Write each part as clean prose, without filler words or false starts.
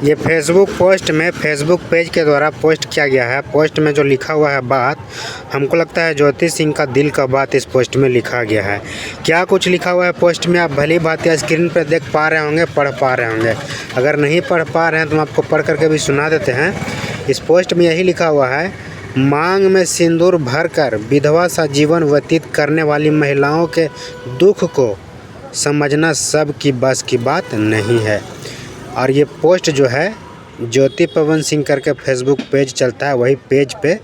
ये Facebook post में Facebook page के द्वारा पोस्ट किया गया है। पोस्ट में जो लिखा हुआ है बात, हमको लगता है ज्योति सिंह का दिल का बात इस पोस्ट में लिखा गया है। क्या कुछ लिखा हुआ है पोस्ट में आप भली बात स्क्रीन पर देख पा रहे होंगे, पढ़ पा रहे होंगे। अगर नहीं पढ़ पा रहे हैं तो हम आपको पढ़ करके भी सुना देते हैं। इस पोस्ट में यही लिखा हुआ है, मांग में सिंदूर भरकर विधवा सा जीवन व्यतीत करने वाली महिलाओं के दुख को समझना सबकी बस की बात नहीं है। और ये पोस्ट जो है ज्योति पवन सिंह करके फेसबुक पेज चलता है, वही पेज पे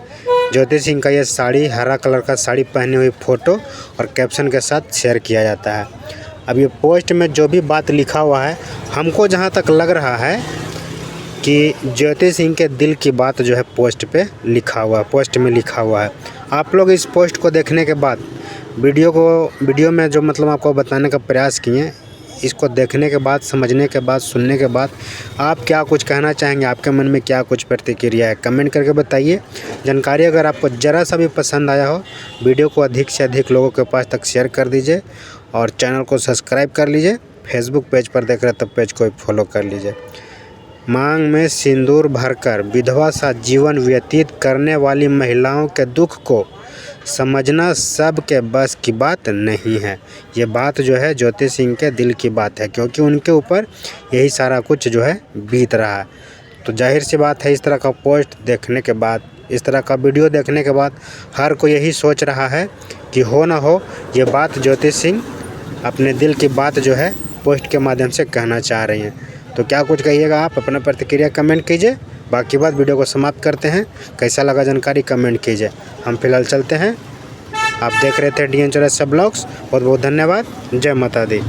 ज्योति सिंह का ये साड़ी, हरा कलर का साड़ी पहनी हुई फ़ोटो और कैप्शन के साथ शेयर किया जाता है। अब ये पोस्ट में जो भी बात लिखा हुआ है, हमको जहाँ तक लग रहा है कि ज्योति सिंह के दिल की बात जो है पोस्ट पे लिखा हुआ है, पोस्ट में लिखा हुआ है। आप लोग इस पोस्ट को देखने के बाद वीडियो में जो मतलब आपको बताने का प्रयास किए, इसको देखने के बाद, समझने के बाद, सुनने के बाद आप क्या कुछ कहना चाहेंगे, आपके मन में क्या कुछ प्रतिक्रिया है, कमेंट करके बताइए। जानकारी अगर आपको ज़रा सा भी पसंद आया हो, वीडियो को अधिक से अधिक लोगों के पास तक शेयर कर दीजिए और चैनल को सब्सक्राइब कर लीजिए। फेसबुक पेज पर देख रहे तो पेज को फॉलो कर लीजिए। मांग में सिंदूर भरकर विधवा सा जीवन व्यतीत करने वाली महिलाओं के दुख को समझना सब के बस की बात नहीं है। ये बात जो है ज्योति सिंह के दिल की बात है, क्योंकि उनके ऊपर यही सारा कुछ जो है बीत रहा है। तो जाहिर सी बात है, इस तरह का पोस्ट देखने के बाद, इस तरह का वीडियो देखने के बाद हर कोई यही सोच रहा है कि हो ना हो ये बात ज्योति सिंह अपने दिल की बात जो है पोस्ट के माध्यम से कहना चाह रही हैं। तो क्या कुछ कहिएगा आप, अपना प्रतिक्रिया कमेंट कीजिए। बाकी बात वीडियो को समाप्त करते हैं। कैसा लगा जानकारी कमेंट कीजिए। हम फिलहाल चलते हैं। आप देख रहे थे DN चौरसिया ब्लॉग्स। बहुत बहुत धन्यवाद। जय माता दी।